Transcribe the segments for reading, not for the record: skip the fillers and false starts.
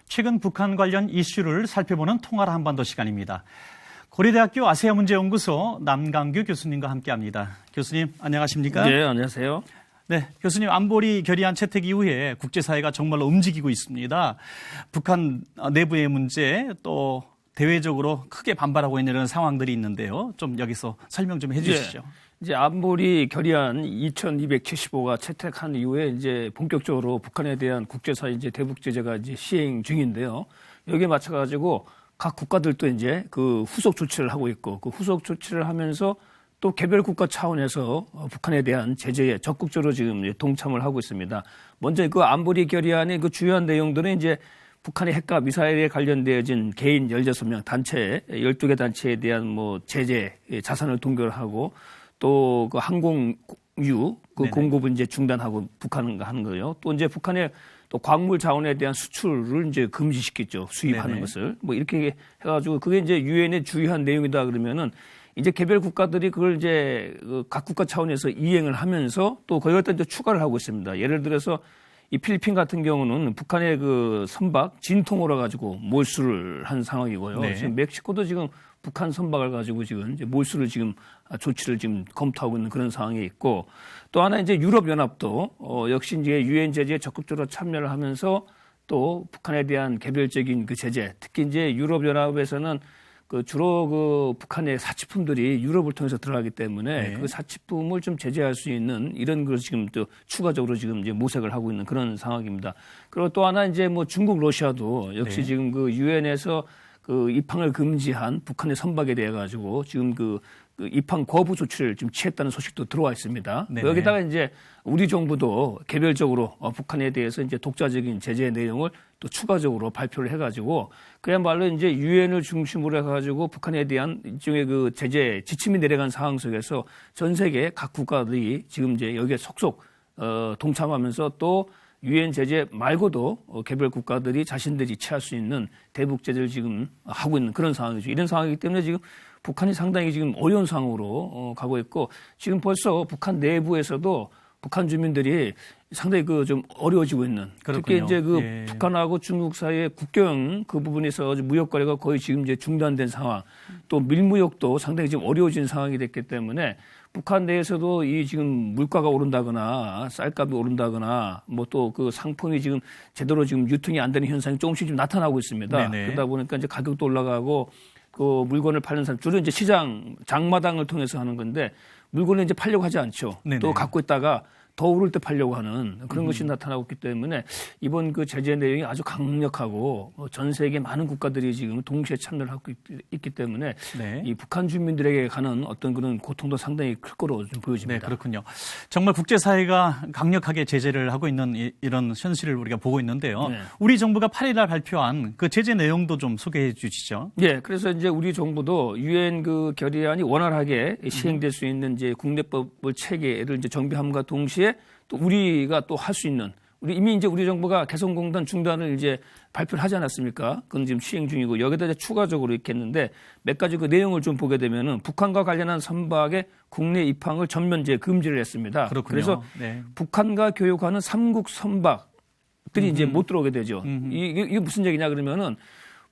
최근 북한 관련 이슈를 살펴보는 통화라 한반도 시간입니다. 고려대학교 아세아문제연구소 남강규 교수님과 함께합니다. 교수님 안녕하십니까? 네, 안녕하세요. 네, 교수님 안보리 결의안 채택 이후에 국제사회가 정말로 움직이고 있습니다. 북한 내부의 문제 또 대외적으로 크게 반발하고 있는 이런 상황들이 있는데요. 좀 여기서 설명 좀 해주시죠. 네. 이제 안보리 결의안 2275가 채택한 이후에 이제 본격적으로 북한에 대한 국제사회 이제 대북 제재가 이제 시행 중인데요. 여기에 맞춰가지고 각 국가들도 이제 그 후속 조치를 하고 있고 그 후속 조치를 하면서 또 개별 국가 차원에서 북한에 대한 제재에 적극적으로 지금 동참을 하고 있습니다. 먼저 그 안보리 결의안의 그 주요한 내용들은 이제 북한의 핵과 미사일에 관련되어진 개인 16명 단체, 12개 단체에 대한 뭐 제재, 자산을 동결하고 또 그 항공유 그 공급을 이제 중단하고 북한과 하는 거예요. 또 이제 북한의 또 광물 자원에 대한 수출을 이제 금지시켰죠. 수입하는 네네. 것을. 뭐 이렇게 해가지고 그게 이제 유엔의 주요한 내용이다 그러면은 이제 개별 국가들이 그걸 이제 각 국가 차원에서 이행을 하면서 또 거기에 또 추가를 하고 있습니다. 예를 들어서 이 필리핀 같은 경우는 북한의 그 선박 진통으로 가지고 몰수를 한 상황이고요. 네. 지금 멕시코도 지금 북한 선박을 가지고 지금 이제 몰수를 지금 조치를 지금 검토하고 있는 그런 상황이 있고 또 하나 이제 유럽연합도 역시 이제 유엔 제재에 적극적으로 참여를 하면서 또 북한에 대한 개별적인 그 제재 특히 이제 유럽연합에서는 그 주로 그 북한의 사치품들이 유럽을 통해서 들어가기 때문에 그 사치품을 좀 제재할 수 있는 이런 걸 지금 또 추가적으로 지금 이제 모색을 하고 있는 그런 상황입니다. 그리고 또 하나 이제 뭐 중국, 러시아도 역시 지금 그 유엔에서 그 입항을 금지한 북한의 선박에 대해 가지고 지금 그 입항 거부 조치를 지금 취했다는 소식도 들어와 있습니다. 네네. 여기다가 이제 우리 정부도 개별적으로 북한에 대해서 이제 독자적인 제재 내용을 또 추가적으로 발표를 해가지고 그야말로 이제 유엔을 중심으로 해가지고 북한에 대한 일종의 그 제재 지침이 내려간 상황 속에서 전 세계 각 국가들이 지금 이제 여기에 속속 동참하면서 또 유엔 제재 말고도 개별 국가들이 자신들이 취할 수 있는 대북 제재를 지금 하고 있는 그런 상황이죠. 이런 상황이기 때문에 지금 북한이 상당히 지금 어려운 상황으로 가고 있고 지금 벌써 북한 내부에서도 북한 주민들이 상당히 그 좀 어려워지고 있는 그렇군요. 특히 이제 그 북한하고 중국 사이의 국경 그 부분에서 무역 거래가 거의 지금 이제 중단된 상황 또 밀무역도 상당히 지금 어려워진 상황이 됐기 때문에 북한 내에서도 이 지금 물가가 오른다거나 쌀값이 오른다거나 뭐 또 그 상품이 지금 제대로 지금 유통이 안 되는 현상이 조금씩 좀 나타나고 있습니다. 네네. 그러다 보니까 이제 가격도 올라가고 그 물건을 파는 사람 주로 이제 시장 장마당을 통해서 하는 건데 물건을 이제 팔려고 하지 않죠. 네네. 또 갖고 있다가 더 오를 때 팔려고 하는 그런 것이 나타나고 있기 때문에 이번 그 제재 내용이 아주 강력하고 전 세계 많은 국가들이 지금 동시에 참여를 하고 있기 때문에 이 북한 주민들에게 가는 어떤 그런 고통도 상당히 클 거로 좀 보여집니다. 네, 그렇군요. 정말 국제사회가 강력하게 제재를 하고 있는 이런 현실을 우리가 보고 있는데요. 네. 우리 정부가 8일 날 발표한 그 제재 내용도 좀 소개해 주시죠. 네, 그래서 이제 우리 정부도 유엔 그 결의안이 원활하게 시행될 수 있는 이제 국내법 체계를 이제 정비함과 동시에 또 우리가 또 할 수 있는 이미 이제 우리 정부가 개성공단 중단을 이제 발표를 하지 않았습니까? 그건 지금 시행 중이고 여기다 이제 추가적으로 이렇게 했는데 몇 가지 그 내용을 좀 보게 되면은 북한과 관련한 선박의 국내 입항을 전면 이제 금지를 했습니다. 그렇군요. 그래서 북한과 교역하는 삼국 선박들이 이제 못 들어오게 되죠. 이게 무슨 얘기냐 그러면은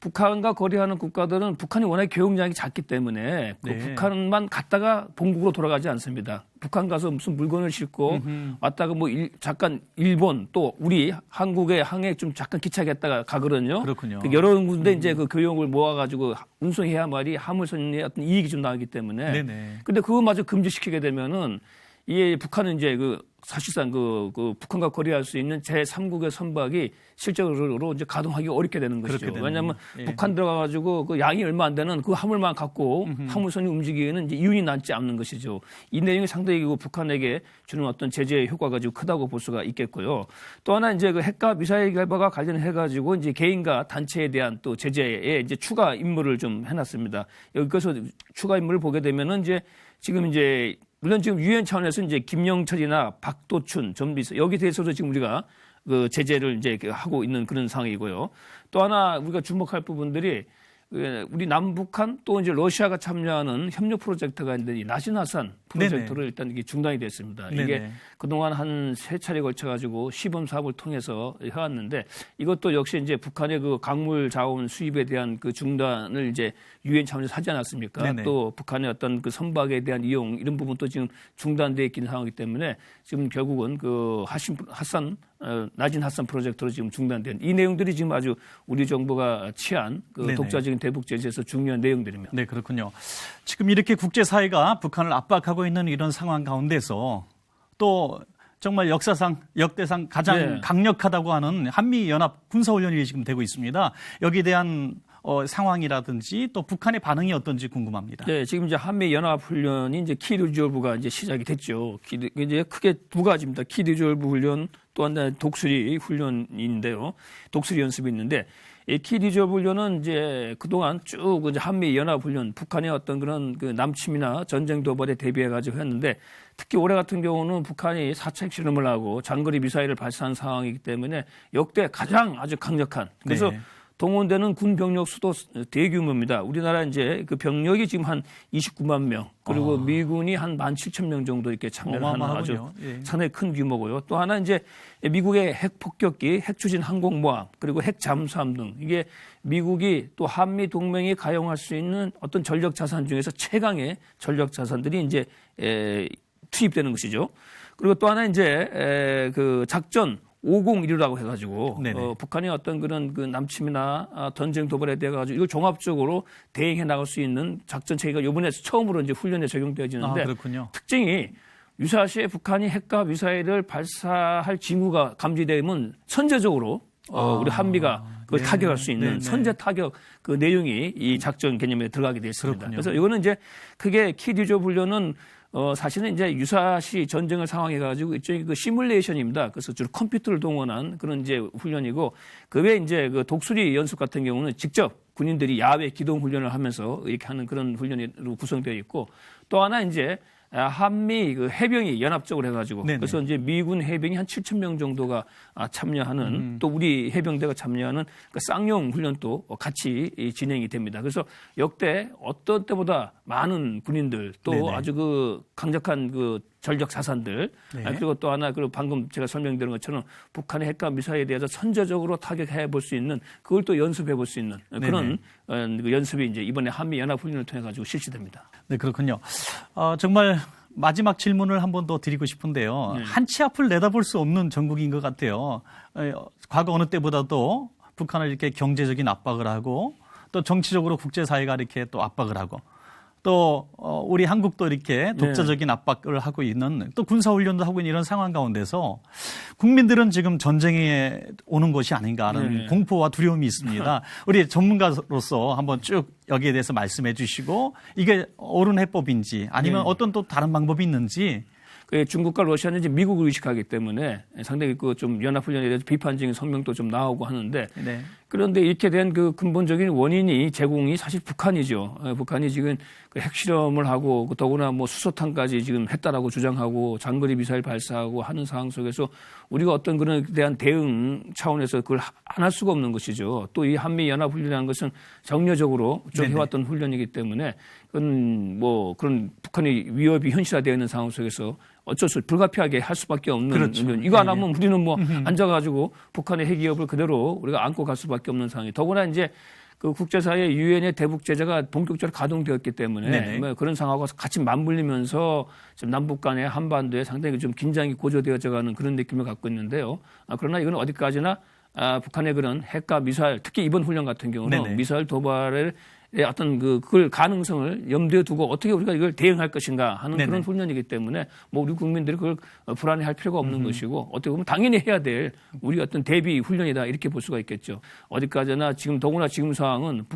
북한과 거래하는 국가들은 북한이 워낙에 교역량이 작기 때문에 그 북한만 갔다가 본국으로 돌아가지 않습니다. 북한 가서 무슨 물건을 싣고 왔다가 뭐 잠깐 일본 또 우리 한국의 항해 좀 잠깐 기차겠다가 가거든요. 그렇군요. 여러 군데 이제 그 교역을 모아가지고 운송해야만이 화물선의 어떤 이익이 좀 나오기 때문에. 근데 그거마저 금지시키게 되면은 이 북한은 이제 그 사실상 그 북한과 거래할 수 있는 제3국의 선박이 실제로 이제 가동하기 어렵게 되는 것이죠. 왜냐하면 북한 들어가가지고 그 양이 얼마 안 되는 그 화물만 갖고 화물선이 움직이기에는 이제 이윤이 남지 않는 것이죠. 이 내용이 상당히 그 북한에게 주는 어떤 제재 효과가 지금 크다고 볼 수가 있겠고요. 또 하나 이제 그 핵과 미사일 개발과 관련해가지고 이제 개인과 단체에 대한 또 제재에 이제 추가 임무를 좀 해놨습니다. 여기서 추가 임무를 보게 되면은 이제 지금 이제 물론 지금 유엔 차원에서 이제 김영철이나 박도춘 전비서 여기 대해서도 지금 우리가 그 제재를 이제 하고 있는 그런 상황이고요. 또 하나 우리가 주목할 부분들이 우리 남북한 또 이제 러시아가 참여하는 협력 프로젝트가 있는데 이 나진하산 프로젝트로 네네. 일단 이게 중단이 됐습니다. 네네. 이게 그동안 한 3차례 걸쳐가지고 시범 사업을 통해서 해왔는데 이것도 역시 이제 북한의 그 광물 자원 수입에 대한 그 중단을 이제 유엔 차원에서 하지 않았습니까? 네네. 또 북한의 어떤 그 선박에 대한 이용 이런 부분도 지금 중단돼 있는 상황이기 때문에 지금 결국은 그 나진하산 프로젝트로 지금 중단된 이 내용들이 지금 아주 우리 정부가 취한 그 독자적인 대북 제재에서 중요한 내용들입니다. 네, 그렇군요. 지금 이렇게 국제사회가 북한을 압박하고 있는 이런 상황 가운데서 또 정말 역대상 가장 강력하다고 하는 한미연합 군사훈련이 지금 되고 있습니다. 여기에 대한 상황이라든지 또 북한의 반응이 어떤지 궁금합니다. 네, 지금 이제 한미연합훈련이 이제 키리졸브가 이제 시작이 됐죠. 이제 크게 두 가지입니다. 키리졸브 훈련 또 하나 독수리 훈련인데요. 독수리 연습이 있는데 이 키리졸브 훈련은 이제 그동안 쭉 이제 한미연합훈련 북한의 어떤 그런 그 남침이나 전쟁 도발에 대비해 가지고 했는데 특히 올해 같은 경우는 북한이 4차 핵실험을 하고 장거리 미사일을 발사한 상황이기 때문에 역대 가장 아주 강력한 그래서 동원되는 군 병력 수도 대규모입니다. 우리나라 이제 그 병력이 지금 한 29만 명, 그리고 미군이 한 17,000명 정도 이렇게 참여를 하는 아주 상당히 큰 규모고요. 또 하나 이제 미국의 핵 폭격기, 핵 추진 항공모함, 그리고 핵 잠수함 등 이게 미국이 또 한미 동맹이 가용할 수 있는 어떤 전력 자산 중에서 최강의 전력 자산들이 이제 투입되는 것이죠. 그리고 또 하나 이제 그 작전 501이라고 해가지고 북한의 어떤 그런 그 남침이나 전쟁 도발에 대해 가지고 이걸 종합적으로 대응해 나갈 수 있는 작전 체계가 이번에 처음으로 이제 훈련에 적용되어지는데 특징이 유사시에 북한이 핵과 미사일을 발사할 징후가 감지되면 선제적으로 우리 한미가 그걸 타격할 수 있는 선제 타격 그 내용이 이 작전 개념에 들어가게 되어 있습니다. 그래서 이거는 이제 크게 키리졸브 훈련은 사실은 이제 유사시 전쟁을 상황해가지고 일종의 그 시뮬레이션입니다. 그래서 주로 컴퓨터를 동원한 그런 이제 훈련이고 그 외에 이제 그 독수리 연습 같은 경우는 직접 군인들이 야외 기동 훈련을 하면서 이렇게 하는 그런 훈련으로 구성되어 있고 또 하나 이제 한미 그 해병이 연합적으로 해가지고 그래서 이제 미군 해병이 한 7,000명 정도가 참여하는 또 우리 해병대가 참여하는 그 쌍용 훈련도 같이 진행이 됩니다. 그래서 역대 어떤 때보다 많은 군인들 또 아주 그 강력한 그 전력 자산들 그리고 또 하나 그리고 방금 제가 설명드린 것처럼 북한의 핵과 미사일에 대해서 선제적으로 타격해 볼 수 있는 그걸 또 연습해 볼 수 있는 그런 그 연습이 이제 이번에 한미 연합 훈련을 통해 가지고 실시됩니다. 네, 그렇군요. 정말 마지막 질문을 한 번 더 드리고 싶은데요. 한치 앞을 내다볼 수 없는 전국인 것 같아요. 과거 어느 때보다도 북한을 이렇게 경제적인 압박을 하고 또 정치적으로 국제사회가 이렇게 또 압박을 하고 또 우리 한국도 이렇게 독자적인 압박을 하고 있는 또 군사훈련도 하고 있는 이런 상황 가운데서 국민들은 지금 전쟁에 오는 것이 아닌가 하는 공포와 두려움이 있습니다. 우리 전문가로서 한번 쭉 여기에 대해서 말씀해 주시고 이게 옳은 해법인지 아니면 어떤 또 다른 방법이 있는지. 중국과 러시아는 이제 미국을 의식하기 때문에 상당히 그 좀 연합훈련에 대해서 비판적인 성명도 좀 나오고 하는데 그런데 이렇게 된 그 근본적인 원인이 제공이 사실 북한이죠. 북한이 지금 그 핵실험을 하고 더구나 뭐 수소탄까지 지금 했다라고 주장하고 장거리 미사일 발사하고 하는 상황 속에서 우리가 어떤 그런 대한 대응 차원에서 그걸 안 할 수가 없는 것이죠. 또 이 한미 연합 훈련이라는 것은 정례적으로 쭉 해왔던 훈련이기 때문에 그건 뭐 그런 북한의 위협이 현실화되어 있는 상황 속에서 어쩔 수 불가피하게 할 수밖에 없는 이거 안 하면 우리는 뭐 앉아가지고 북한의 핵 위협을 그대로 우리가 안고 갈 수밖에 없는 상황이 더구나 이제 그 국제사회 유엔의 대북 제재가 본격적으로 가동되었기 때문에 그런 상황과 같이 맞물리면서 지금 남북 간의 한반도에 상당히 좀 긴장이 고조되어져가는 그런 느낌을 갖고 있는데요. 그러나 이건 어디까지나 북한의 그런 핵과 미사일 특히 이번 훈련 같은 경우는 미사일 도발을 어떤 그걸 가능성을 염두에 두고 어떻게 우리가 이걸 대응할 것인가 하는 그런 훈련이기 때문에 뭐 우리 국민들이 그걸 불안해할 필요가 없는 것이고 어떻게 보면 당연히 해야 될 우리 어떤 대비 훈련이다 이렇게 볼 수가 있겠죠. 어디까지나 지금 더구나 지금 상황은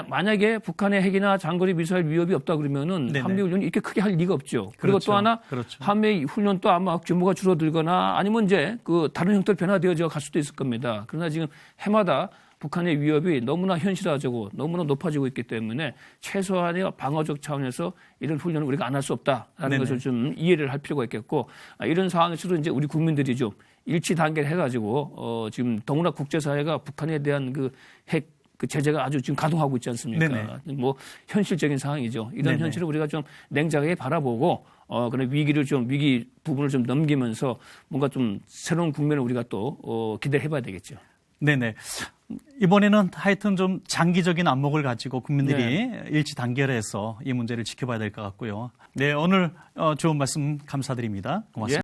만약에 북한의 핵이나 장거리 미사일 위협이 없다 그러면은 한미 훈련이 이렇게 크게 할 리가 없죠. 그리고 또 하나 한미 훈련도 아마 규모가 줄어들거나 아니면 이제 그 다른 형태로 변화되어져 갈 수도 있을 겁니다. 그러나 지금 해마다 북한의 위협이 너무나 현실화되고 너무나 높아지고 있기 때문에 최소한의 방어적 차원에서 이런 훈련을 우리가 안 할 수 없다라는 것을 좀 이해를 할 필요가 있겠고 이런 상황에서도 이제 우리 국민들이 좀 일치 단계를 해가지고 지금 더구나 국제사회가 북한에 대한 그 핵 그 제재가 아주 지금 가동하고 있지 않습니까? 네네. 뭐 현실적인 상황이죠. 이런 네네. 현실을 우리가 좀 냉정하게 바라보고 그런 위기 부분을 좀 넘기면서 뭔가 좀 새로운 국면을 우리가 또 기대를 해봐야 되겠죠. 네네. 이번에는 하여튼 좀 장기적인 안목을 가지고 국민들이 일치 단결해서 이 문제를 지켜봐야 될 것 같고요. 네, 오늘 좋은 말씀 감사드립니다. 고맙습니다.